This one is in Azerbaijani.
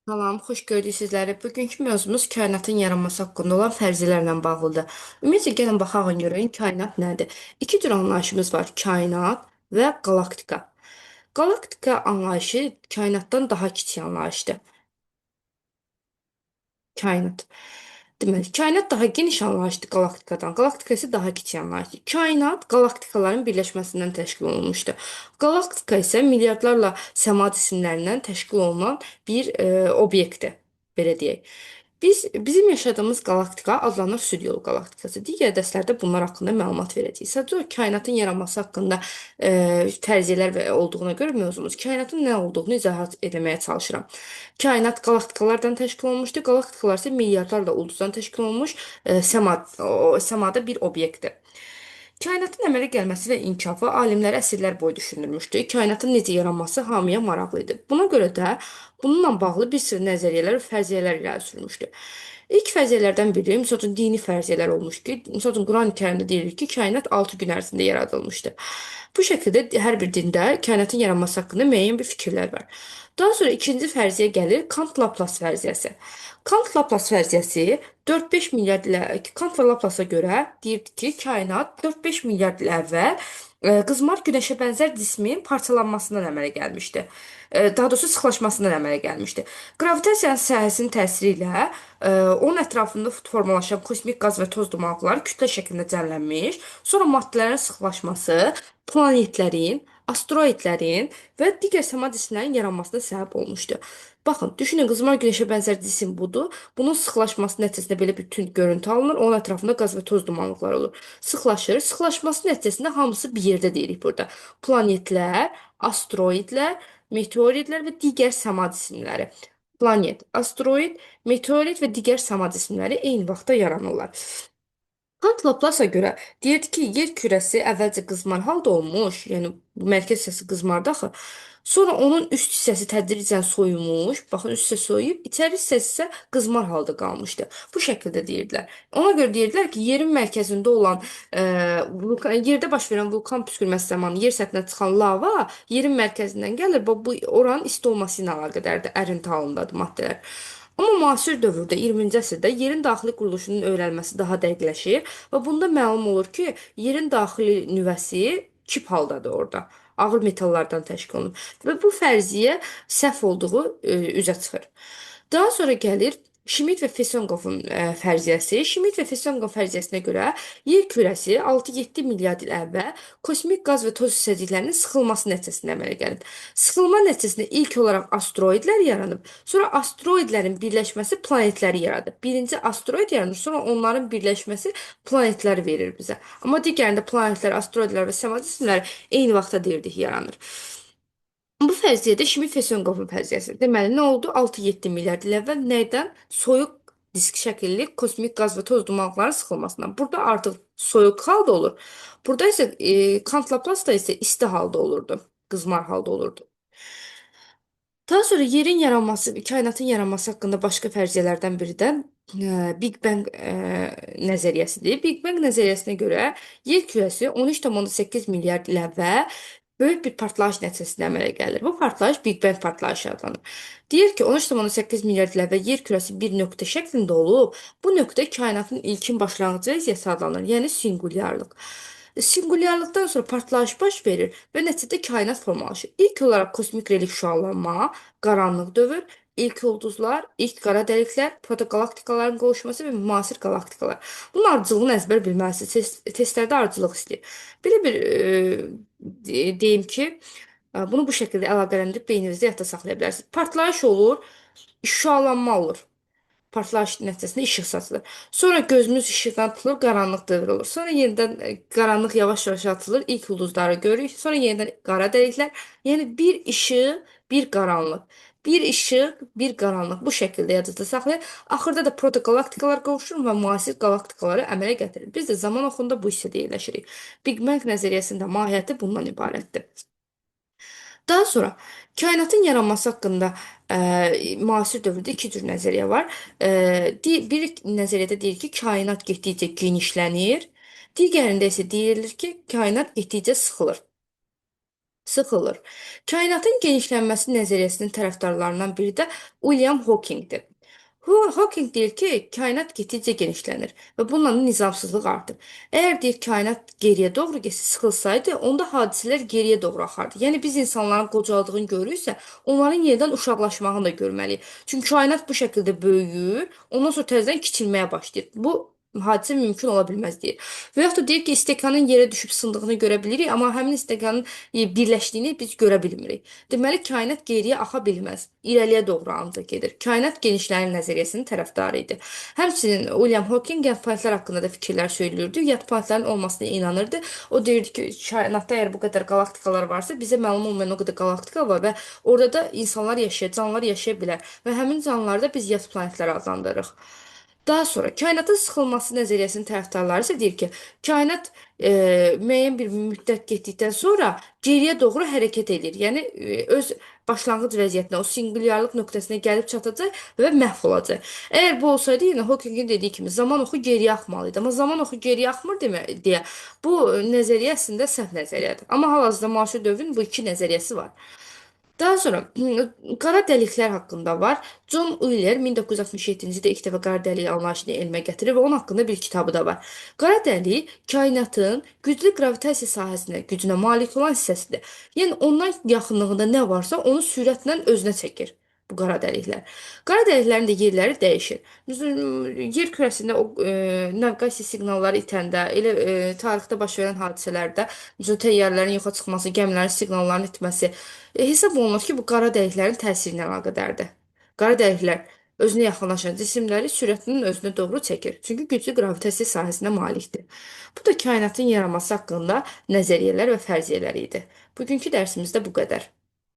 Salam, xoş gördük sizləri. Bugünkü mövzumuz kainatın yaranması haqqında olan fərziyələrlə bağlıdır. Ümumiyyətlə, gəlin baxaq görək kainat nədir? İki cür anlayışımız var: kainat və qalaktika. Qalaktika anlayışı kainatdan daha kiçik anlayışdır. Kainat. Deməli, kainat daha geniş anlayışdır qalaktikadan. Qalaktika isə daha kiçik anlayışdır. Kainat qalaktikaların birləşməsindən təşkil olunmuşdur. Qalaktika isə milyardlarla səma cisimlərindən təşkil olunan bir obyektdir, belə deyək. Bizim yaşadığımız qalaktika adlanır Süd yolu qalaktikası. Digər dərslərdə bunlar haqqında məlumat verəcəyik. Sadəcə o kainatın yaranması haqqında fərziyyələr olduğuna görə mövzumuz kainatın nə olduğunu izahat etməyə çalışıram. Kainat qalaktikalardan təşkil olunmuşdur. Qalaktikalar isə milyardlarla ulduzdan təşkil olunmuş səmada bir obyektdir. Kainatın əmələ gəlməsi və inkişafı alimləri əsrlər boyu düşünülmüşdür. Kainatın necə yaranması hamıya maraqlı idi. Buna görə də bununla bağlı bir sıra nəzəriyyələr və fərziyyələr irəli sürülmüşdür. İlk fərziyyələrdən biri, misal üçün dini fərziyyələr olmuş ki, misal üçün Qurani-Kərimdə deyilir ki, kainat 6 gün ərzində yaradılmışdır. Bu şəkildə hər bir dində kainatın yaranması haqqında müəyyən bir fikirlər var. Daha sonra ikinci fərziyyə gəlir Kant-Laplace fərziyyəsi. Kant-Laplace fərziyyəsi 4-5 milyard ilə Kant və Laplace-a görə deyir ki, kainat 4-5 milyard il əvvəl qızmar günəşə bənzər cismin parçalanmasından əmələ gəlmişdi. Daha doğrusu sıxlaşmasından əmələ gəlmişdi. Qravitasiyanın sahəsinin təsiri ilə onun ətrafında formalaşan kosmik qaz və toz dumanları kütlə şəklində cəmlənmiş, sonra maddələrin sıxlaşması planetlərin, asteroidlərin və digər səma cisimlərinin yaranmasına səbəb olmuşdu. Baxın, düşünün, qızmar günəşə bənzər cisim budur. Bunun sıxlaşması nəticəsində belə bir tünd görüntü alınır. Onun ətrafında qaz və toz dumanlıqları olur. Sıxlaşır. Sıxlaşması nəticəsində hamısı bir yerdə deyirik burada. Planetlər, asteroidlər, meteoritlər və digər səma cisimləri. Planet, asteroid, meteorit və digər səma cisimləri eyni vaxtda yaranırlar. Kant Laplace'a görə deyirdi ki, yer kürəsi əvvəlcə qızmar halda olmuş, yəni bu mərkəz hissəsi qızmardı axı. Sonra onun üst hissəsi tədricən soyumuş, baxın üst hissəsi soyuyub, içəri hissəsi isə qızmar halda qalmışdı. Bu şəkildə deyirdilər. Ona görə deyirdilər ki, yerin mərkəzində olan yerdə baş verən vulkan püskürməsi zamanı yer səthinə çıxan lava yerin mərkəzindən gəlir. Bu oranın isti olması ilə əlaqədardır, ərinti halındadır maddələr. Amma müasir dövrdə 20-ci əsrdə yerin daxili quruluşunun öyrənilməsi daha dəqiqləşir və bunda məlum olur ki, yerin daxili nüvəsi kip haldadır orada. Ağır metallardan təşkil olunur və bu fərziyyə səhv olduğu üzə çıxır. Daha sonra gəlir Şmit və Fesonqovun fərziyyəsi. Şmit və Fesonqov fərziyyəsinə görə yer kürəsi 6-7 milyard il əvvəl kosmik qaz və toz hissəciklərinin sıxılması nəticəsində əmələ gəlib. Sıxılma nəticəsində ilk olaraq asteroidlər yaranıb, sonra asteroidlərin birləşməsi planetləri yaradıb. Birinci asteroid yaranır, sonra onların birləşməsi planetləri verir bizə. Amma digərində planetlər, asteroidlər və səma cisimləri eyni vaxtda deyirdik yaranır. Bu fərziyyədə Şmit-Fesonqovun fərziyyəsi. Deməli, nə oldu? 6-7 milyard il əvvəl nədən? Soyuq disk şəkilli kosmik qaz və toz dumanlıqların sıxılmasından. Burada artıq soyuq halda olur. Burada isə Kant Laplace isə isti halda olurdu. Qızmar halda olurdu. Daha sonra yerin yaranması, kainatın yaranması haqqında başqa fərziyyələrdən biri də Big Bang nəzəriyyəsidir. Big Bang nəzəriyyəsinə görə yer kürəsi 13,8 milyard il əvvəl böyük bir partlayış nəticəsində əmələ gəlir. Bu partlayış Big Bang partlayışı adlanır. Deyir ki, 13,8 milyard il əvvəl yer kürəsi bir nöqtə şəklində olub. Bu nöqtə kainatın ilkin başlanğıcı vəziyyəti adlanır, yəni singulyarlıq. Singulyarlıqdan sonra partlayış baş verir və nəticədə kainat formalaşır. İlk olaraq kosmik relikt şüalanma, qaranlıq dövr, ilk ulduzlar, ilk qara dəliklər, protogalaktikaların qovuşması və müasir qalaktikalar. Bunun ardıcıllığını əzbər bilməlisiniz. Testlərdə ardıcıllıq istəyir. Belə bir deyim ki, bunu bu şəkildə əlaqələndirib beyninizdə yadda saxlaya bilərsiniz. Partlayış olur, şüalanma olur. Partlayış nəticəsində işıq saçılır. Sonra gözümüz işıqdan tutulur, qaranlıq dövr olur. Sonra yenidən qaranlıq yavaş-yavaş açılır, ilk ulduzları görürük. Sonra yenidən qara dəliklər. Yəni bir işıq, bir qaranlıq. Bir işıq, bir qaranlıq. Bu şəkildə yadda saxlayır. Axırda da protogalaktikalar qovuşur və müasir qalaktikaları əmələ gətirir. Biz də zaman oxunda bu hissədə yerləşirik. Big Bang nəzəriyyəsində mahiyyəti bundan ibarətdir. Daha sonra kainatın yaranması haqqında müasir dövrdə iki cür nəzəriyyə var. Bir nəzəriyyədə deyir ki, kainat getdikcə genişlənir. Digərində isə deyilir ki, kainat getdikcə sıxılır. sıxılır. Kainatın genişlənməsi nəzəriyyəsinin tərəfdarlarından biri də William Hawkingdir. Hawking deyir ki, kainat getdikcə genişlənir və bununla da nizamsızlıq artır. Əgər deyir kainat geriyə doğru getsə, sıxılsaydı, onda hadisələr geriyə doğru axardı. Yəni biz insanların qocaldığını görürüksə, onların yenidən uşaqlaşmağını da görməliyik. Çünki kainat bu şəkildə böyüyür, ondan sonra təzədən kiçilməyə başlayır. Bu hadisə mümkün ola bilməz deyir. Və yaxud da deyir ki, stəkanın yerə düşüb sındığını görə bilirik, amma həmin stəkanın birləşdiyini biz görə bilmirik. Deməli, kainat geriyə axa bilməz. İrəliyə doğru ancaq gedir. Kainat genişlənir nəzəriyyəsinin tərəfdarı idi. Həmçinin William Hawking yad planeetlər haqqında da fikirlər söylürdü. Yad planetlərin olmasına inanırdı. O deyirdi ki, kainatda əgər bu qədər qalaktikalar varsa, bizə məlum olmayan o qədər galaktika var və orada da insanlar yaşaya, canlılar yaşaya bilər və həmin canlıları da biz yad planetlər adlandırırıq. Daha sonra kainatın sıxılması nəzəriyyəsinin tərəfdarları isə deyir ki, kainat müəyyən bir müddət getdikdən sonra geriyə doğru hərəkət edir. Yəni öz başlanğıc vəziyyətinə, o singulyarlıq nöqtəsinə gəlib çatacaq və məhv olacaq. Əgər bu olsaydı, yəni Hawkingin dediyi kimi zaman oxu geriyə axmalı idi. Amma zaman oxu geriyə axmır deyə bu nəzəriyyə əslində səhv nəzəriyyədir. Amma hal-hazırda müasir dövrün bu iki nəzəriyyəsi var. Daha sonra qara dəliklər haqqında var. John Wheeler 1967-ci ildə ilk dəfə qara dəlik anlayışını elmə gətirir və onun haqqında bir kitabı da var. Qara dəlik kainatın güclü qravitasiya sahəsinə, gücünə malik olan hissəsidir. Yəni ondan yaxınlığında nə varsa onu sürətlə özünə çəkir bu qara dəliklər. Qara dəliklərin də yerləri dəyişir. Məsələn, yer kürəsində o naviqasiya siqnalları itəndə, elə tarixdə baş verən hadisələrdə, məsələn, təyyarələrin yoxa çıxması, gəmilərin siqnallarının itməsi hesab olunur ki, bu qara dəliklərin təsiri ilə əlaqədardır. Qara dəliklər özünə yaxınlaşan cisimləri sürətlə özünə doğru çəkir. Çünki güclü qravitasiya sahəsinə malikdir. Bu da kainatın yaranması haqqında nəzəriyyələr və fərziyyələr idi. Bugünkü dərsimizdə bu qədər.